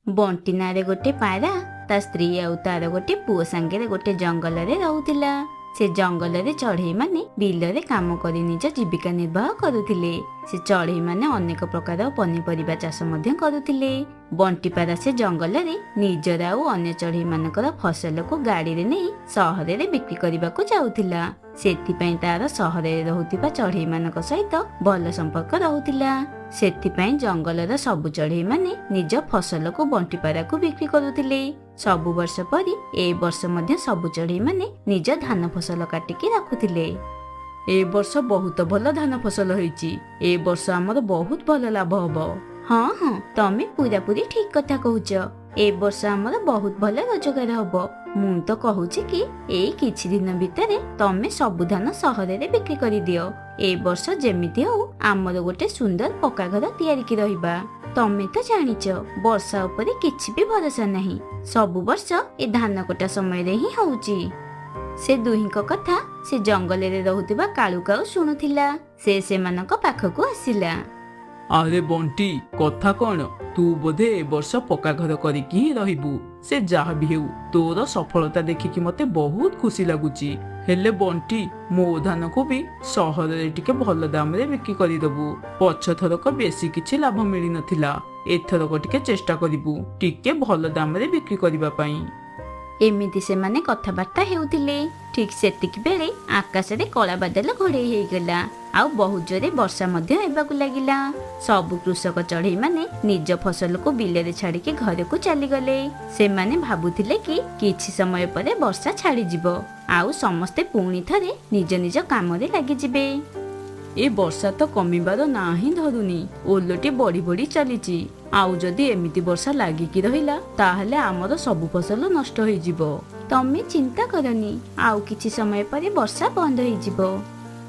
बंटी नारे गोटे पारा ता स्त्री आउ तार गोटे पुओ सांगे गोटे जंगल रे रहुतिला। से जंगल रे चढ़ई माने बिल रे काम करी निज जीविका निर्वाह करुथिले। से चढ़ई माने अनेक प्रकार पनीपरिबा चाष मध्य करुथिले। बंटी पारा से जंगल रे निजर आउ अन्य चढ़ई मानकर फसल को गाड़ी रे नहीं सहर रे बिक्री करबा को जाउथिला। सेथिपई तार सहर रे रहुतिबा चढ़ई मानक सहित भल संपर्क रहुतिला। सेथिपई जंगलर सबु चढ़ई माने निज फसल को बंटी पारा को बिक्री करुथिले। सबु वर्ष परी ए वर्ष मध्य सबु चढ़ई माने निज धान फसल काटिकी रखुथिले। ए वर्ष बहुत भल धान फसल होईची। ए वर्ष हमर बहुत भल लाभ हबो। हाँ हाँ तमे पूरा पूरी ठीक कथा कहूच। ए वर्ष हमर बहुत भल रोजगार हबो। मु तो कहूची कि ए किछि दिन भितरे तमे सबु धान सहर रे बिक्री करि दियो। ए वर्ष जेमिति हो हमर गोटे सुंदर पक्का घर तैयारी की रहिबा। तमे तो जानिच वर्षा उपरे किछि भी भरोसा नहीं। सबु वर्ष ए धान कटा समय रे ही होउची। से दुहिंक कथा से जंगल रे रहुतिबा कालुकाउ शुणुथिला। से सेमानक पाखकु आसिला। अरे बंटी कथा कौन? तू बोधे ए वर्ष पक्का घर करिकी ही रहिबू। से जहा भी हेउ तोर सफलता देखिकी मते बहुत खुशी लागुची। हेले बंटी मो धान को भी सहर रे टिके भल दाम रे बिक्री करि दबु। पछ थरक बेसी किछि लाभ मिली नथिला। एथरक टिके चेष्टा करिबू टिके भल दाम रे बिक्री करिबा पई। एमिति से माने कथबार्ता हेउथिले। ठीक सेतिक बेले आकाश रे कला बादल घोड़ेई हेगला। आउ बहुत जोरे वर्षा मध्य हेबाकु लागिला। सबु कृषक चढ़ई माने निज फसल को बिल रे छाड़ी के घर को चली गले। से माने भाबुथिले कि किछि समय परे वर्षा छाड़ी जिवो। आउ समस्ते पुणी थरे निज निज काम रे लागि जिवे। ए वर्षा तो कमिबार ना ही धरुनी। ओलटी बड़ी बड़ी चलीची। आउ जदि एमिति वर्षा लागिकी रहिला ताहले आमर सबु फसल नष्ट होई जिवो। तमे चिंता करनी आउ किछि समय परे वर्षा बंद होई जिवो।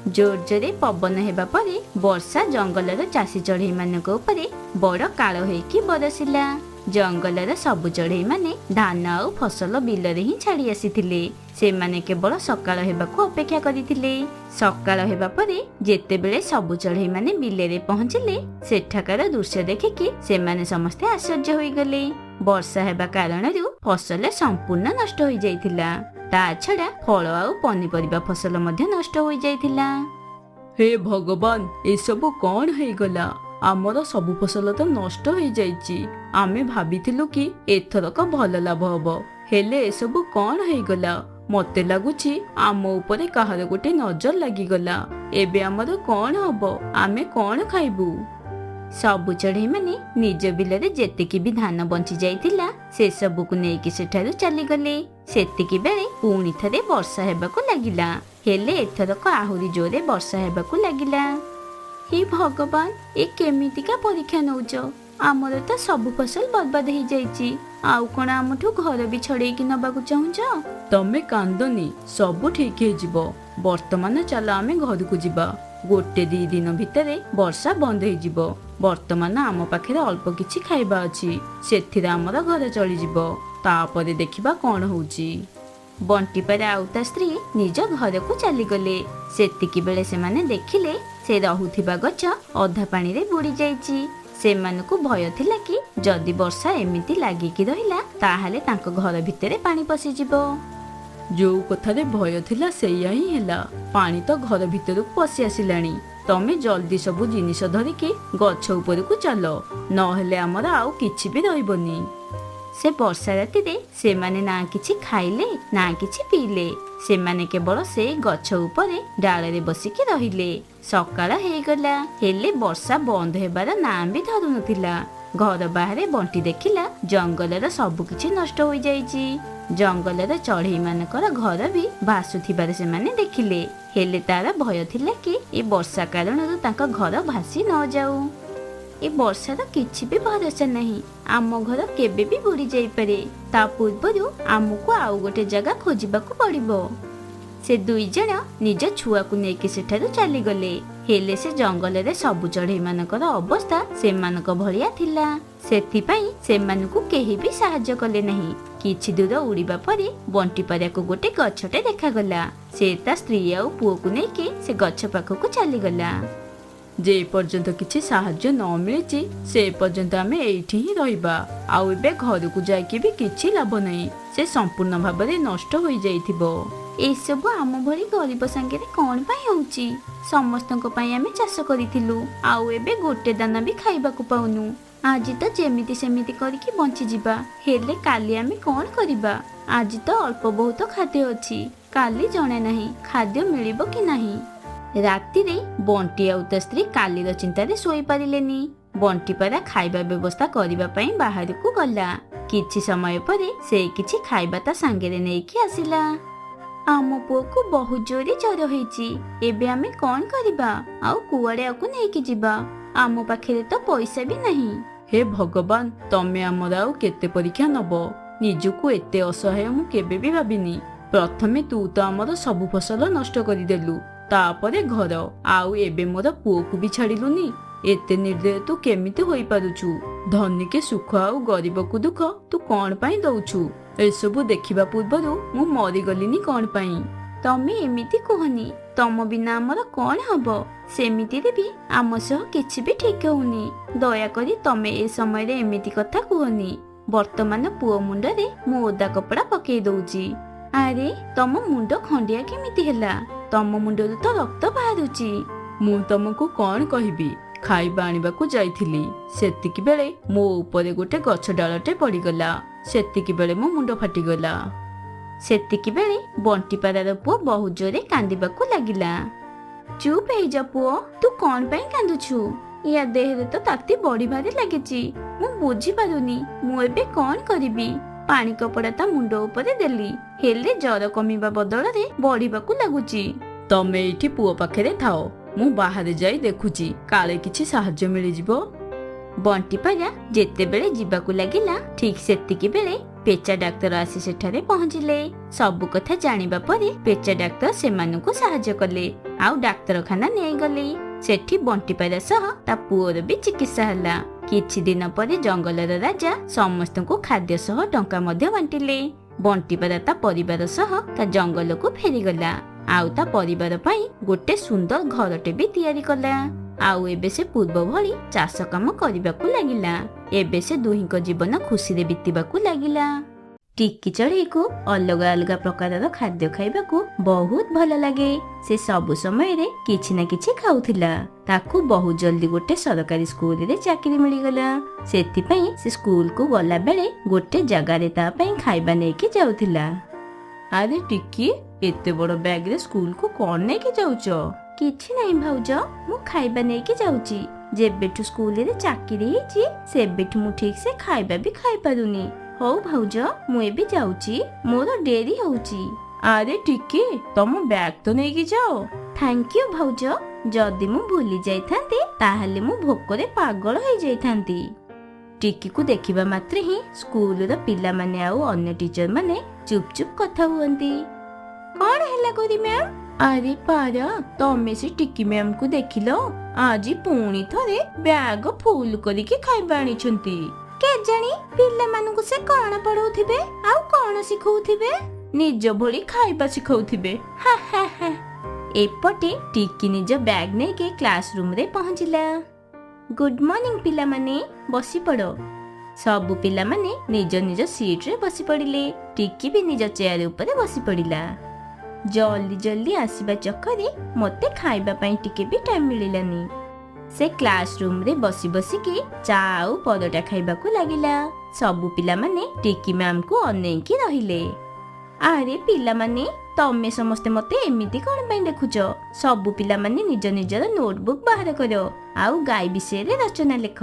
जोर जोरे पवन हेबा परे वर्षा जंगलर चासी चढ़ई मानक उपरे बड़ काळ हेकी बरसिला। जंगलर सबु चढ़ई माने धान आउ फसल बिल रे ही छाड़ी आसीथिले। से माने केवल सकाळ हेबाकू अपेक्षा करिथिले। सकाळ हेबा परे जेतेबेले सबु चढ़ई माने बिल रे पहुंचिले सेठाकार दृश्य देखिकी से माने समस्ते आश्चर्य होई गले। वर्षा हेबा कारणरू फसल संपूर्ण नष्ट होई जाइथिला। ता छडा फल आउ पनीपरिबा फसल मध्य नष्ट होई जाइथिला। हे भगवान ए सब कोन हेई गला? आमर सबु फसल तो नष्ट होई जाइची। आमे भाबिथिलु कि एथरक भल लाभ हबो। हेले ए सब कोन हेई गला? मते लागुची आम उपरे काहार गोटे नजर लागि गला। एबे हमर कोन हबो? आमे कोन खाइबू? सबु चढ़ई माने निज बिल रे जेतिकी भी धान बंची जाइथिला से सबु को नेकी सेठारु चली गले। सेतिकी बेले पुणी थरे वर्षा हेबाकू लागिला। हेले एथरक आहुरी जोरे वर्षा हेबाकू लागिला। हे भगवान ए केमितिका परीक्षा नौच? आमर तो सबु फसल बर्बाद हो जाइची। आउ कोन आमठू घर भी छड़ेई कि नबाकू चाहुच? तमे कांदनी सबु ठीक हे जिवो। वर्तमान चला आमे घर को जिबा। गोटे दी दिन भितरे वर्षा बंद हो जिवो। वर्तमान आम पाखे अल्प किछि खाइबा अछि। सेथिरे आमर घर चली जिवो। तापरे देखिबा कोन होउची। बंटी पर आउ ता स्त्री निज घर को चली गले। सेतिकी बेले से माने देखिले से रहुथिबा गछ अधा पानी रे बुड़ी जाइची। सेमानकु भय थिला कि जदि वर्षा एमिति लागिकी रहिला ताहाले तांको घर भितरे पानी पसि जिवो। जो कथारे भय थिला सेया ही हेला। पानी तो घर भितर पसि आसिलानी। तमे जल्दी सबु जिनिस धरिकी गछ ऊपर को चलो नहेले हमर आउ किछि भी रहिबनी। से वर्षा राति रे से माने ना किछि खाइले ना किछि पीले। से माने केवल से गछ ऊपर डाल रे बसिकी रहिले। सकाळ हे गला हेले वर्षा बंद हेबार नाम भी धरु नथिला। घर बाहरे बंटी देखिला जंगलर सबु किछि नष्ट होई जाइची। जंगलर चढ़ई मानकर घर भी भासुथिबार से माने देखिले। हेले तार भय थिला कि ए वर्षा कारणरू तांका घर भासी न जाऊ। ए वर्षार किछि भी भरोसा नहीं। आम घर केबे भी बुड़ी जाई पारे। ता पूर्वरु आमको आउ गोटे जगह खोजिबाकू पड़िबो। से दुई जण निज छुआ को नेकी सेठारु चली गले। हेले से जंगल रे सबु चढ़ई मानकर अवस्था सेमानक भलिया थिला। सेथिपई सेमानकु केही भी सहाय्य कले नहीं। किछि दूर उड़ीबा परे बंटी पारा को गोटे गछटे देखा गला। से ता स्त्री आउ पुओ को नेकी से गछ पाखकु चली गला। ଯେ ପର୍ଯ୍ୟନ୍ତ କିଛି ସାହାଯ୍ୟ ନ ମିଳିଛି ସେ ପର୍ଯ୍ୟନ୍ତ ଆମେ ଏଇଠି ହିଁ ରହିବା। ଆଉ ଏବେ ଘରକୁ ଯାଇକି ବି କିଛି ଲାଭ ନାହିଁ, ସେ ସମ୍ପୂର୍ଣ୍ଣ ଭାବରେ ନଷ୍ଟ ହୋଇଯାଇଥିବ। ଏସବୁ ଆମ ଭଳି ଗରିବ ସାଙ୍ଗରେ କଣ ପାଇଁ ହଉଛି? ସମସ୍ତଙ୍କ ପାଇଁ ଆମେ ଚାଷ କରିଥିଲୁ, ଆଉ ଏବେ ଗୋଟେ ଦାନା ବି ଖାଇବାକୁ ପାଉନୁ। ଆଜି ତ ଯେମିତି ସେମିତି କରିକି ବଞ୍ଚିଯିବା, ହେଲେ କାଲି ଆମେ କଣ କରିବା? ଆଜି ତ ଅଳ୍ପ ବହୁତ ଖାଦ୍ୟ ଅଛି, କାଲି ଜଣେ ନାହିଁ ଖାଦ୍ୟ ମିଳିବ କି ନାହିଁ। ରାତିରେ ବଣ୍ଟି ଆଉ ତା ସ୍ତ୍ରୀ କାଲିର ଚିନ୍ତାରେ ଶୋଇପାରିଲେନି। ବଣ୍ଟି ପାରା ଖାଇବା ବ୍ୟବସ୍ଥା କରିବା ପାଇଁ ବାହାରକୁ ଗଲା। କିଛି ସମୟ ପରେ ସେ କିଛି ଖାଇବା ତା ସାଙ୍ଗରେ ନେଇକି ଆସିଲା। ଆମ ପୁଅକୁ ବହୁତ ଜୋରେ ଜ୍ୱର ହେଇଛି, ଏବେ ଆମେ କଣ କରିବା? ଆଉ କୁଆଡେ ଆକୁ ନେଇକି ଯିବା? ଆମ ପାଖରେ ତ ପଇସା ବି ନାହିଁ। ହେ ଭଗବାନ, ତମେ ଆମର ଆଉ କେତେ ପରୀକ୍ଷା ନବ? ନିଜକୁ ଏତେ ଅସହାୟ ମୁଁ କେବେ ବି ଭାବିନି। ପ୍ରଥମେ ତୁ ତ ଆମର ସବୁ ଫସଲ ନଷ୍ଟ କରିଦେଲୁ, ତାପରେ ଘର, ଆଉ ଏବେ ମୋର ପୁଅକୁ ବି ଛାଡିଲୁନି। ଏତେ ନିର୍ଦୟ ତୁ କେମିତି ହୋଇପାରୁଛୁ? ଧନୀକେ ସୁଖ ଆଉ ଗରିବକୁ ଦୁଃଖ ତୁ କଣ ପାଇଁ ଦଉଛୁ? ଏସବୁ ଦେଖିବା ପୂର୍ବରୁ ମୁଁ ମରିଗଲିନି କଣ ପାଇଁ? ତମେ ଏମିତି କୁହନି, ତମ ବିନା ଆମର କଣ ହବ? ସେମିତିରେ ବି ଆମ ସହ କିଛି ବି ଠିକ ହଉନି। ଦୟାକରି ତମେ ଏ ସମୟରେ ଏମିତି କଥା କୁହନି। ବର୍ତ୍ତମାନ ପୁଅ ମୁଣ୍ଡରେ ମୁଁ ଓଦା କପଡା ପକେଇ ଦଉଛି। ଆରେ ତମ ମୁଣ୍ଡ ଖଣ୍ଡିଆ କେମିତି ହେଲା? ତମ ମୁଣ୍ଡରୁ ତ ରକ୍ତ ବାହାରୁଛି। ମୁଁ ତମକୁ କଣ କହିବି? ଖାଇବା ଆଣିବାକୁ ଯାଇଥିଲି, ସେତିକି ବେଳେ ମୋ ଉପରେ ଗୋଟେ ଗଛ ଡାଳଟେ ପଡିଗଲା। ସେତିକି ବେଳେ ମୋ ମୁଣ୍ଡ ଫାଟିଗଲା। ସେତିକି ବେଳେ ବଣ୍ଟିପାରାର ପୁଅ ବହୁତ ଜୋରେ କାନ୍ଦିବାକୁ ଲାଗିଲା। ଚୁପ ହେଇଯା ପୁଅ, ତୁ କଣ ପାଇଁ କାନ୍ଦୁଛୁ? ୟା ଦେହରେ ତ ତାତି ବଢିବାରେ ଲାଗିଛି। ମୁଁ ବୁଝିପାରୁନି ମୁଁ ଏବେ କଣ କରିବି। ପାଣି କପଡା ତା ମୁଣ୍ଡ ଉପରେ ଦେଲି, ହେଲେ ଜ୍ୱର କମିବା ବଦଳରେ ବଢିବାକୁ ଲାଗୁଛି। ତମେ ଏଇଠି ପୁଅ ପାଖରେ ଥାଅ, ମୁଁ ବାହାରେ ଯାଇ ଦେଖୁଛି, କାଳେ କିଛି ସାହାଯ୍ୟ ମିଳିଯିବ। ବଣ୍ଟିପାରା ଯେତେବେଳେ ଯିବାକୁ ଲାଗିଲା, ଠିକ ସେତିକି ବେଳେ ପେଚା ଡାକ୍ତର ଆସି ସେଠାରେ ପହଞ୍ଚିଲେ। ସବୁ କଥା ଜାଣିବା ପରେ ପେଚା ଡାକ୍ତର ସେମାନଙ୍କୁ ସାହାଯ୍ୟ କଲେ, ଆଉ ଡାକ୍ତରଖାନା ନେଇଗଲେ। ସେଠି ବଣ୍ଟିପାରା ସହ ତା ପୁଅର ବି ଚିକିତ୍ସା ହେଲା। କିଛି ଦିନ ପରେ ଜଙ୍ଗଲର ରାଜା ସମସ୍ତଙ୍କୁ ଖାଦ୍ୟ ସହ ଟଙ୍କା ମଧ୍ୟ ବାଣ୍ଟିଲେ। ବଣ୍ଟିପାରା ତା ପରିବାର ସହ ତା ଜଙ୍ଗଲକୁ ଫେରିଗଲା, ଆଉ ତା ପରିବାର ପାଇଁ ଗୋଟେ ସୁନ୍ଦର ଘରଟେ ବି ତିଆରି କଲା। ଆଉ ଏବେ ସେ ପୂର୍ବ ଭଳି ଚାଷ କାମ କରିବାକୁ ଲାଗିଲା। ଏବେ ସେ ଦୁହିଁଙ୍କ ଜୀବନ ଖୁସିରେ ବିତିବାକୁ ଲାଗିଲା। ଟିକି ଚଢ଼େଇକୁ ଅଲଗା ଅଲଗା ପ୍ରକାରର ଖାଦ୍ୟ ଖାଇବାକୁ ବହୁତ ଭଲ ଲାଗେ। ସେ ସବୁ ସମୟରେ କିଛି ନା କିଛି ଖାଉଥିଲା। ତାକୁ ବହୁତ ଜଲ୍ଦି ଗୋଟେ ସରକାରୀ ସ୍କୁଲରେ ଚାକିରି ମିଳିଗଲା। ସେଥିପାଇଁ ସେ ସ୍କୁଲକୁ ଗଲା ବେଳେ ଗୋଟେ ଜାଗାରେ ତା ପାଇଁ ଖାଇବା ନେଇକି ଯାଉଥିଲା। ଆରେ ଟିକି, ଏତେ ବଡ ବ୍ୟାଗରେ ସ୍କୁଲକୁ କଣ ନେଇକି ଯାଉଛ? କିଛି ନାହିଁ ଭାଉଜ, ମୁଁ ଖାଇବା ନେଇକି ଯାଉଛି। ଯେବେଠୁ ସ୍କୁଲରେ ଚାକିରି ହେଇଛି ସେବେଠୁ ମୁଁ ଠିକ ସେ ଖାଇବା ବି ଖାଇପାରୁନି। ହଉ ଭାଉଜ, ମୁଁ ଏବେ ଯାଉଛି, ମୋର ଡେରି ହଉଛି। ଆରେ ଟିକି, ତମ ବ୍ୟାଗ ତ ନେଇକି ଯାଅ। ଥ୍ୟାଙ୍କ ୟୁ ଭାଉଜ, ଯଦି ମୁଁ ଭୁଲି ଯାଇଥାନ୍ତି ତାହେଲେ ମୁଁ ଭୋକରେ ପାଗଳ ହେଇଯାଇଥାନ୍ତି। ଟିକିକୁ ଦେଖିବା ମାତ୍ରେ ହିଁ ସ୍କୁଲର ପିଲାମାନେ ଆଉ ଅନ୍ୟ ଟିଚର ମାନେ ଚୁପ ଚୁପ କଥା ହୁଅନ୍ତି। କଣ ହେଲା ଗୌରୀ ମ୍ୟାମ? ଆରେ ପାରା, ତମେ ସେ ଟିକି ମ୍ୟାମକୁ ଦେଖିଲ? ଆଜି ପୁଣି ଥରେ ବ୍ୟାଗ ଫୁଲ କରିକି ଖାଇବା ଆଣିଛନ୍ତି। କେଜାଣି ପିଲାମାନଙ୍କୁ ସେ କଣ ପଢଉଥିବେ ଆଉ କଣ ଶିଖଉଥିବେ। ନିଜ ଭଳି ଖାଇବା ଶିଖଉଥିବେ। ହା ହା ହା। ଏପଟେ ଟିକି ନିଜ ବ୍ୟାଗ ନେଇକି କ୍ଲାସ ରୁମରେ ପହଞ୍ଚିଲା। ଗୁଡ ମର୍ଣ୍ଣିଂ ପିଲାମାନେ, ବସି ପଡ। ସବୁ ପିଲାମାନେ ନିଜ ନିଜ ସିଟରେ ବସି ପଡିଲେ। ଟିକି ବି ନିଜ ଚେୟାର ଉପରେ ବସି ପଡିଲା। ଜଲ୍ଦି ଜଲ୍ଦି ଆସିବା ଚକ୍କରେ ମତେ ଖାଇବା ପାଇଁ ଟିକେ ବି ଟାଇମ ମିଳିଲାନି। ସେ କ୍ଲାସ ରୁମରେ ବସି ବସିକି ଚା ଆଉ ପରଟା ଖାଇବାକୁ ଲାଗିଲା। ସବୁ ପିଲାମାନେ ଟିକି ମ୍ୟାମକୁ ଅନେଇକି ରହିଲେ। ଆରେ ପିଲାମାନେ, ତମେ ସମସ୍ତେ ମତେ ଏମିତି କଣ ପାଇଁ ଦେଖୁଛ? ସବୁ ପିଲାମାନେ ନିଜ ନିଜର ନୋଟବୁକ୍ ବାହାର କର, ଆଉ ଗାଈ ବିଷୟରେ ରଚନା ଲେଖ।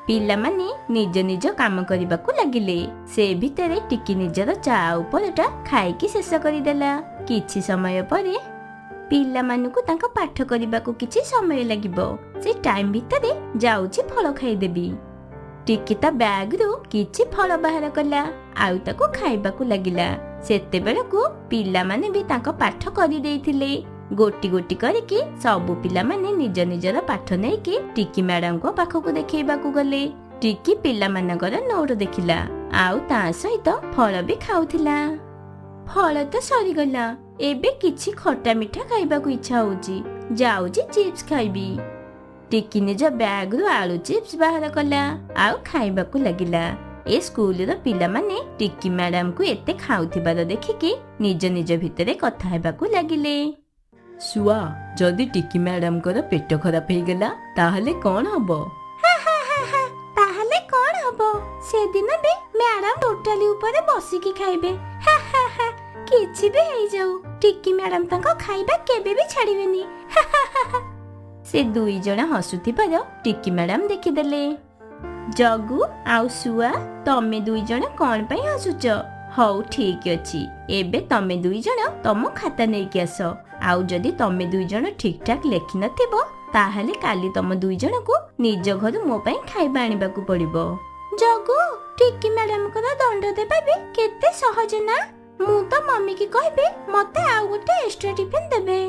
ପିଲାମାନେ ନିଜ ନିଜ କାମ କରିବାକୁ ଲାଗିଲେ। ସେ ଭିତରେ ଟିକି ନିଜର ଚା ଆଉ ପରଟା ଖାଇକି ଶେଷ କରିଦେଲା। କିଛି ସମୟ ପରେ ପିଲାମାନଙ୍କୁ ତାଙ୍କ ପାଠ କରିବାକୁ କିଛି ସମୟ ଲାଗିବ। ସେ ଟାଇମ ଭିତରେ ଯାଉଛି ଫଳ ଖାଇଦେବି। ଟିକି ତା ବ୍ୟାଗରୁ କିଛି ଫଳ ବାହାର କଲା, ଆଉ ତାକୁ ଖାଇବାକୁ ଲାଗିଲା। ସେତେବେଳକୁ ପିଲାମାନେ ବି ତାଙ୍କ ପାଠ କରିଦେଇଥିଲେ। ଗୋଟି ଗୋଟି କରିକି ସବୁ ପିଲାମାନେ ନିଜ ନିଜର ପାଠ ନେଇକି ଟିକି ମ୍ୟାଡମଙ୍କ ପାଖକୁ ଦେଖେଇବାକୁ ଗଲେ। ଟିକି ପିଲାମାନଙ୍କର ନୋଟ ଦେଖିଲା, ଆଉ ତା ସହିତ ଫଳ ବି ଖାଉଥିଲା। ଫଳ ତ ସରିଗଲା, ଏବେ କିଛି ଖଟା ମିଠା ଖାଇବାକୁ ଇଚ୍ଛା ହଉଛି। ଯାଉଛି ଚିପ୍ସ ଖାଇବି। ଟିକି ନିଜ ବ୍ୟାଗରୁ ଆଳୁ ଚିପ୍ସ ବାହାର କଲା ଆଉ ଖାଇବାକୁ ଲାଗିଲା। ଏ ସ୍କୁଲର ପିଲାମାନେ ଟିକି ମ୍ୟାଡାମକୁ ଏତେ ଖାଉଥିବାର ଦେଖିକି ନିଜ ନିଜ ଭିତରେ କଥା ହେବାକୁ ଲାଗିଲେ। ଶୁଆ, ଯଦି ଟିକି ମ୍ୟାଡାମଙ୍କର ପେଟ ଖରାପ ହେଇଗଲା ତାହେଲେ କଣ ହବ? ତାହେଲେ କଣ ହବ? ସେଦିନ ବି ମ୍ୟାଡାମ ଟୋଟାଲି ଉପରେ ବସିକି ଖାଇବେ। କିଛି ବି ହେଇଯାଉ, ଟିକି ମ୍ୟାଡାମ ତାଙ୍କ ଖାଇବା କେବେ ବି ଛାଡିବେନି। ସେ ଦୁଇ ଜଣ ହସୁଥିବାର ଟିକି ମ୍ୟାଡାମ ଦେଖିଦେଲେ। ଜଗୁ ଆଉ ଶୁଆ, ତମେ ଦୁଇ ଜଣ କଣ ପାଇଁ ହସୁଛ? ହଉ ଠିକ ଅଛି, ଏବେ ତମେ ଦୁଇ ଜଣ ତମ ଖାତା ନେଇକି ଆସ। ଆଉ ଯଦି ତମେ ଦୁଇ ଜଣ ଠିକ ଠାକ ଲେଖିନଥିବ ତାହେଲେ କାଲି ତମ ଦୁଇ ଜଣକୁ ନିଜ ଘରୁ ମୋ ପାଇଁ ଖାଇବା ଆଣିବାକୁ ପଡିବ। ଜଗୁ, ଟିକି ମ୍ୟାଡାମଙ୍କର ଦଣ୍ଡ ଦେବା ବି କେତେ ସହଜ ନା? ମୁଁ ତ ମମି କି କହିବି ମତେ ଆଉ ଗୋଟେ ଏକ୍ସଟ୍ରା ଟିଫିନ ଦେବେ।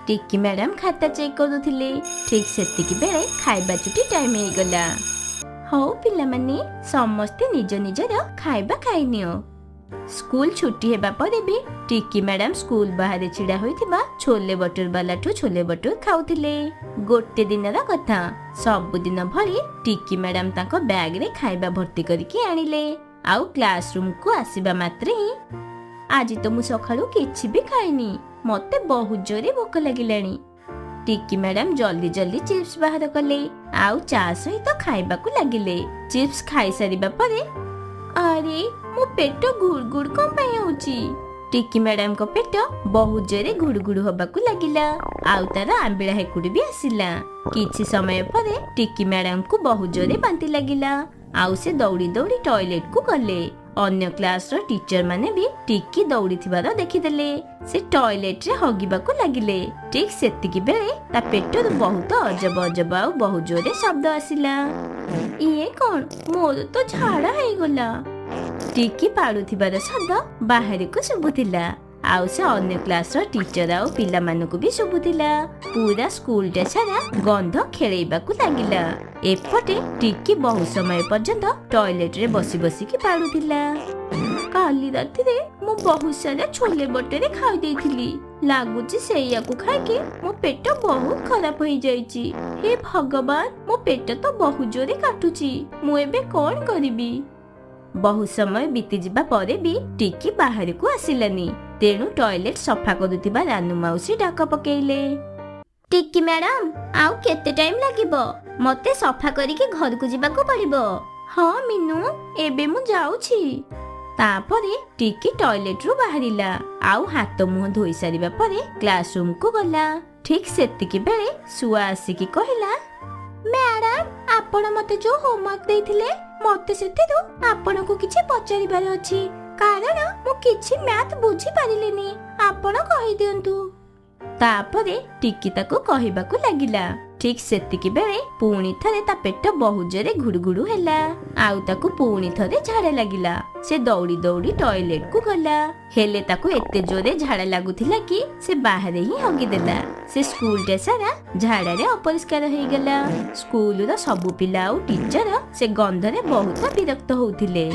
ଟିକି ମ୍ୟାଡାମ ଖାତା ଚେକ୍ କରୁଥିଲେ। ଠିକ ସେତିକି ବେଳେ ଖାଇବା ଛୁଟି ଟାଇମ ହେଇଗଲା। ହଉ ପିଲାମାନେ, ସମସ୍ତେ ନିଜ ନିଜର ଖାଇବା ଖାଇନିଅ। ସ୍କୁଲ ଛୁଟି ହେବା ପରେ ବି ଟିକି ମ୍ୟାଡାମ ସ୍କୁଲ ବାହାରେ ଛିଡା ହୋଇଥିବା ଛୋଲେ ବଟୁର ବାଲାଠୁ ଛୋଲେ ବଟୁର ଖାଉଥିଲେ। ଗୋଟେ ଦିନର କଥା, ସବୁଦିନ ଭଳି ଟିକି ମ୍ୟାଡାମ ତାଙ୍କ ବ୍ୟାଗରେ ଖାଇବା ଭର୍ତ୍ତି କରିକି ଆଣିଲେ। ଆଉ କ୍ଲାସ ରୁମକୁ ଆସିବା ମାତ୍ରେ ହିଁ, ଆଜି ତ ମୁଁ ସକାଳୁ କିଛି ବି ଖାଇନି, ମତେ ବହୁତ ଜୋରେ ଭୋକ ଲାଗିଲାଣି। ଟିକି ମ୍ୟାଡାମ ଜଲ୍ଦି ଜଲ୍ଦି ଚିପ୍ସ ବାହାର କଲେ ଆଉ ଚା ସହିତ ଖାଇବାକୁ ଲାଗିଲେ। ଚିପ୍ସ ଖାଇସାରିବା ପରେ, ଆରେ ମୋ ପେଟ ଗୁଡଗୁଡ କଣ ପାଇଁ ହଉଛି? ଟିକି ମ୍ୟାଡାମଙ୍କ ପେଟ ବହୁତ ଜୋରେ ଗୁଡଗୁଡ ହବାକୁ ଲାଗିଲା ଆଉ ତାର ଆମ୍ବିଳା ହେକୁଡି ବି ଆସିଲା। କିଛି ସମୟ ପରେ ଟିକି ମ୍ୟାଡାମକୁ ବହୁତ ଜୋରେ ବାନ୍ତି ଲାଗିଲା ଆଉ ସେ ଦୌଡ଼ି ଦୌଡ଼ି ଟଏଲେଟକୁ ଗଲେ। ଅନ୍ୟ କ୍ଲାସର ଟିଚର ମାନେ ବି ଟିକି ଦୌଡ଼ିଥିବାର ଦେଖିଦେଲେ। ସେ ଟଏଲେଟରେ ହଗିବାକୁ ଲାଗିଲେ। ଠିକ ସେତିକି ବେଳେ ତା ପେଟରୁ ବହୁତ ଅଜବ ଅଜବ ଆଉ ବହୁତ ଜୋରେ ଶବ୍ଦ ଆସିଲା। ଇଏ କଣ? ମୋର ତ ଝାଡା ହେଇଗଲା। ଟିକି ପାଡୁଥିବାର ଶବ୍ଦ ବାହାରକୁ ଶୁଭୁଥିଲା ଆଉ ସେ ଅନ୍ୟ କ୍ଲାସର ଟିଚର ଆଉ ପିଲାମାନଙ୍କୁ ବି ଶୁଭୁଥିଲା। ପୁରା ସ୍କୁଲଟା ସାରା ଗନ୍ଧ ଖେଳେଇବାକୁ ଲାଗିଲା। ଏପଟେ ଟିକି ବହୁ ସମୟ ପର୍ଯ୍ୟନ୍ତ ଟଏଲେଟରେ ବସି ବସିକି ପାଡୁଥିଲା। କାଲି ରାତିରେ ମୁଁ ବହୁତ ସାରା ଛୋଲେ ବଟରେ ଖାଇ ଦେଇଥିଲି। ଲାଗୁଛି ସେଇଆକୁ ଖାଇକି ମୋ ପେଟ ବହୁତ ଖରାପ ହେଇଯାଇଛି। ହେ ଭଗବାନ, ମୋ ପେଟ ତ ବହୁତ ଜୋରେ କାଟୁଛି। ମୁଁ ଏବେ କଣ କରିବି? ବହୁ ସମୟ ବିତିଯିବା ପରେ ବି ଟିକି ବାହାରକୁ ଆସିଲାନି। ତେଣୁ ଟଏଲେଟ ସଫା କରୁଥିବା ରାନୁ ମାଉସୀ ଡାକ ପକେଇଲେ। ଟିକି ମ୍ୟାଡାମ, ଆଉ କେତେ ଟାଇମ ଲାଗିବ? ମତେ ସଫା କରିକି ଘରକୁ ଯିବାକୁ ପଡିବ। ହଁ ମିନୁ, ଏବେ ମୁଁ ଯାଉଛି। ତାପରେ ଟିକି ଟଏଲେଟରୁ ବାହାରିଲା ଆଉ ହାତ ମୁହଁ ଧୋଇ ସାରିବା ପରେ କ୍ଲାସ ରୁମକୁ ଗଲା। ଠିକ ସେତିକି ବେଳେ ଶୁଆ ଆସିକି କହିଲା, ମ୍ୟାଡାମ, ଆପଣ ମତେ ଯୋଉ ହୋମୱାର୍କ ଦେଇଥିଲେ ମତେ ସେଥିରୁ ଆପଣଙ୍କୁ କିଛି ପଚାରିବାର ଅଛି, କାରଣ ମୁଁ କିଛି ମ୍ୟାଥ ବୁଝି ପାରିଲିନି। ଆପଣ କହିଦିଅନ୍ତୁ। ତାପରେ ଟିକି ତାକୁ କହିବାକୁ ଲାଗିଲା। ଠିକ ସେତିକି ବେଳେ ପୁଣି ଥରେ ତା ପେଟ ବହୁତ ଜୋରେ ଘୁଡୁଘୁଡୁ ହେଲା ଆଉ ତାକୁ ପୁଣି ଥରେ ଝାଡା ଲାଗିଲା। ସେ ଦୌଡ଼ି ଦୌଡ଼ି ଟଏଲେଟକୁ ଗଲା। ହେଲେ ତାକୁ ଏତେ ଜୋରେ ଝାଡା ଲାଗୁଥିଲା କି ସେ ବାହାରେ ହିଁ ହଗିଦେଲା। ସେ ସ୍କୁଲଟା ସାରା ଝାଡାରେ ଅପରିଷ୍କାର ହେଇଗଲା। ସ୍କୁଲର ସବୁ ପିଲା ଆଉ ଟିଚର ସେ ଗନ୍ଧରେ ବହୁତ ବିରକ୍ତ ହଉଥିଲେ।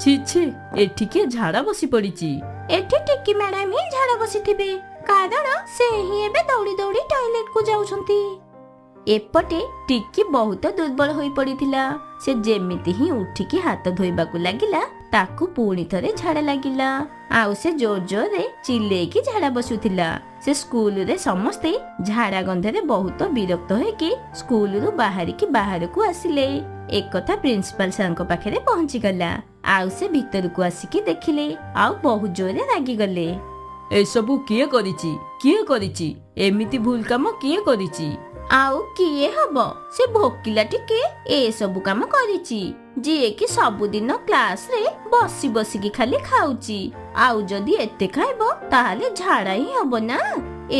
ଛି ଛି, ଏଠି କିଏ ଝାଡା ବସି ପଡିଛି? ଏଠି ଟିକି ମ୍ୟାଡାମ ହିଁ ଝାଡା ବସିଥିବେ, କାରଣ ସେ ହିଁ ଏବେ ଦୌଡ଼ି ଦୌଡ଼ି ଟଏଲେଟକୁ ଯାଉଛନ୍ତି। ଏପଟେ ଟିକି ବହୁତ ଦୁର୍ବଳ ହୋଇ ପଡିଥିଲା। ସେ ଯେମିତି ହିଁ ଉଠିକି ହାତ ଧୋଇବାକୁ ଲାଗିଲା ତାକୁ ପୁଣି ଥରେ ଝାଡା ଲାଗିଲା ଆଉ ସେ ଜୋର ଜୋରରେ ଚିଲେଇକି ଝାଡା ବସୁଥିଲା। ସେ ସ୍କୁଲରେ ସମସ୍ତେ ଝାଡା ଗନ୍ଧରେ ବହୁତ ବିରକ୍ତ ହୋଇକି ସ୍କୁଲରୁ ବାହାରିକି ବାହାରକୁ ଆସିଲେ। ଏକଥା ପ୍ରିନ୍ସିପାଲ ସାରଙ୍କ ପାଖରେ ପହଞ୍ଚିଗଲା ଆଉ ସେ ଭିତରକୁ ଆସିକି ଦେଖିଲେ ଆଉ ବହୁତ ଜୋରରେ ରାଗିଗଲେ। ଏସବୁ କିଏ କରିଛି? କିଏ କରିଛି? ଏମିତି ଭୁଲ କାମ କିଏ କରିଛି? ଆଉ କିଏ ହବ? ସେ ଭୋକିଲା ଟିକେ ଏସବୁ କାମ କରିଛି, ଯିଏ କି ସବୁଦିନ କ୍ଲାସରେ ବସି ବସିକି ଖାଲି ଖାଉଛି। ଆଉ ଯଦି ଏତେ ଖାଇବ ତାହେଲେ ଝାଡା ହିଁ ହବ ନା।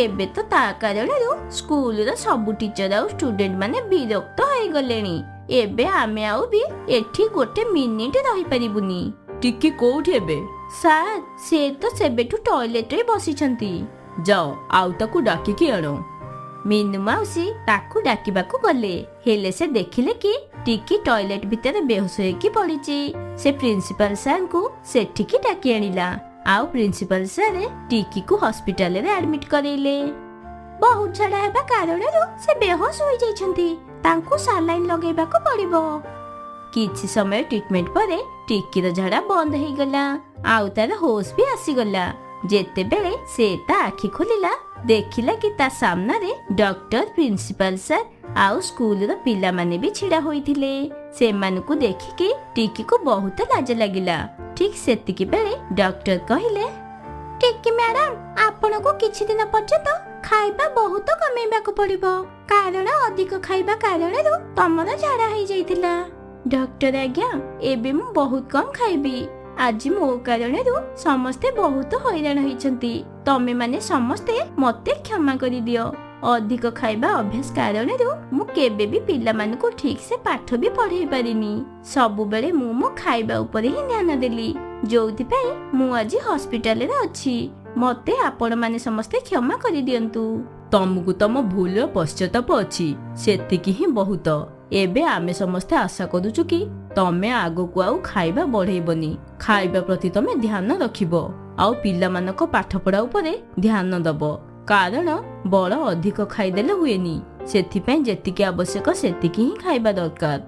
ଏବେ ତ ତା କାରଣରୁ ସ୍କୁଲର ସବୁ ଟିଚର ଆଉ ଷ୍ଟୁଡେଣ୍ଟ ମାନେ ବିରକ୍ତ ହେଇଗଲେଣି। ଏବେ ଆମେ ଆଉ ବି ଏଠି ଗୋଟେ ମିନିଟ ରହିପାରିବୁନି। ଟିକି କୋଉଠି ଏବେ? ସାର୍, ସେ ତ ସେବେଠୁ ଟଏଲେଟରେ ବସିଛନ୍ତି। ଯାଅ ଆଉ ତାକୁ ଡାକିକି ଆଣ। ମିନୁ ମାଉସୀ ତାକୁ ଡାକିବାକୁ ଗଲେ, ହେଲେ ସେ ଦେଖିଲେ କି ଟିକି ଟଏଲେଟ ଭିତରେ ବେହୋସ ହେଇକି ପଡିଛି। ସେ ପ୍ରିନ୍ସିପାଲ ସାରଙ୍କୁ ସେଠିକି ଡାକି ଆଣିଲା ଆଉ ପ୍ରିନ୍ସିପାଲ ସାର ଟିକିକୁ ହସ୍ପିଟାଲରେ ଆଡମିଟ କରେଇଲେ। ବହୁତ ଝାଡା ହେବା କାରଣରୁ ସେ ବେହୋସ ହୋଇଯାଇଛନ୍ତି। ତାଙ୍କୁ ସାଲାଇନ୍ ଲଗେଇବାକୁ ପଡିବ। କିଛି ସମୟ ଟ୍ରିଟମେଣ୍ଟ ପରେ ଟିକିର ଝାଡା ବନ୍ଦ ହେଇଗଲା, ଆଉ ତାର ହୋସ ବି ଆସିଗଲା। ଯେତେବେଳେ ସେ ତା ଆଖି ଖୋଲିଲା, ଦେଖିଲା କି ତା ସାମ୍ନାରେ ଡକ୍ଟର, ପ୍ରିନ୍ସିପାଲ ସାର୍ ଆଉ ସ୍କୁଲର ପିଲାମାନେ ବି ଛିଡା ହୋଇଥିଲେ। ସେମାନଙ୍କୁ ଦେଖିକି ଟିକିକୁ ବହୁତ ଲାଜ ଲାଗିଲା। ଠିକ ସେତିକି ବେଳେ ଡକ୍ଟର କହିଲେ, ଟିକି ମ୍ୟାଡାମ, ଆପଣଙ୍କୁ କିଛି ଦିନ ପର୍ଯ୍ୟନ୍ତ ଖାଇବା ବହୁତ କମେଇବାକୁ ପଡିବ, କାରଣ ଅଧିକ ଖାଇବା କାରଣରୁ ତମର ଝାଡା ହେଇଯାଇଥିଲା। ଡକ୍ଟର ଆଜ୍ଞା, ଏବେ ମୁଁ ବହୁତ କମ ଖାଇବି। ଆଜି ମୋ କାରଣରୁ ସମସ୍ତେ ବହୁତ ହଇରାଣ ହେଇଛନ୍ତି। ତମେ ମାନେ ସମସ୍ତେ ମତେ କ୍ଷମା କରିଦିଅ। ଅଧିକ ଖାଇବା ଅଭ୍ୟାସ କାରଣରୁ ମୁଁ କେବେ ବି ପିଲାମାନଙ୍କୁ ଠିକ ସେ ପାଠ ବି ପଢେଇ ପାରିନି। ସବୁବେଳେ ମୁଁ ମୋ ଖାଇବା ଉପରେ ହିଁ ଧ୍ୟାନ ଦେଲି, ଯୋଉଥିପାଇଁ ମୁଁ ଆଜି ହସ୍ପିଟାଲରେ ଅଛି। ମତେ ଆପଣ ମାନେ ସମସ୍ତେ କ୍ଷମା କରିଦିଅନ୍ତୁ। ତମକୁ ତମ ଭୁଲର ପଶ୍ଚାତାପ ଅଛି, ସେତିକି ହିଁ ବହୁତ। ଏବେ ଆମେ ସମସ୍ତେ ଆଶା କରୁଛୁ କି ତମେ ଆଗକୁ ଆଉ ଖାଇବା ବଢେଇବନି। ଖାଇବା ପ୍ରତି ତମେ ଧ୍ୟାନ ରଖିବ, ଆଉ ପିଲାମାନଙ୍କ ପାଠପଢା ଉପରେ ଧ୍ୟାନ ଦବ। କାରଣ ବଳ ଅଧିକ ଖାଇଦେଲେ ହୁଏନି, ସେଥିପାଇଁ ଯେତିକି ଆବଶ୍ୟକ ସେତିକି ହିଁ ଖାଇବା ଦରକାର।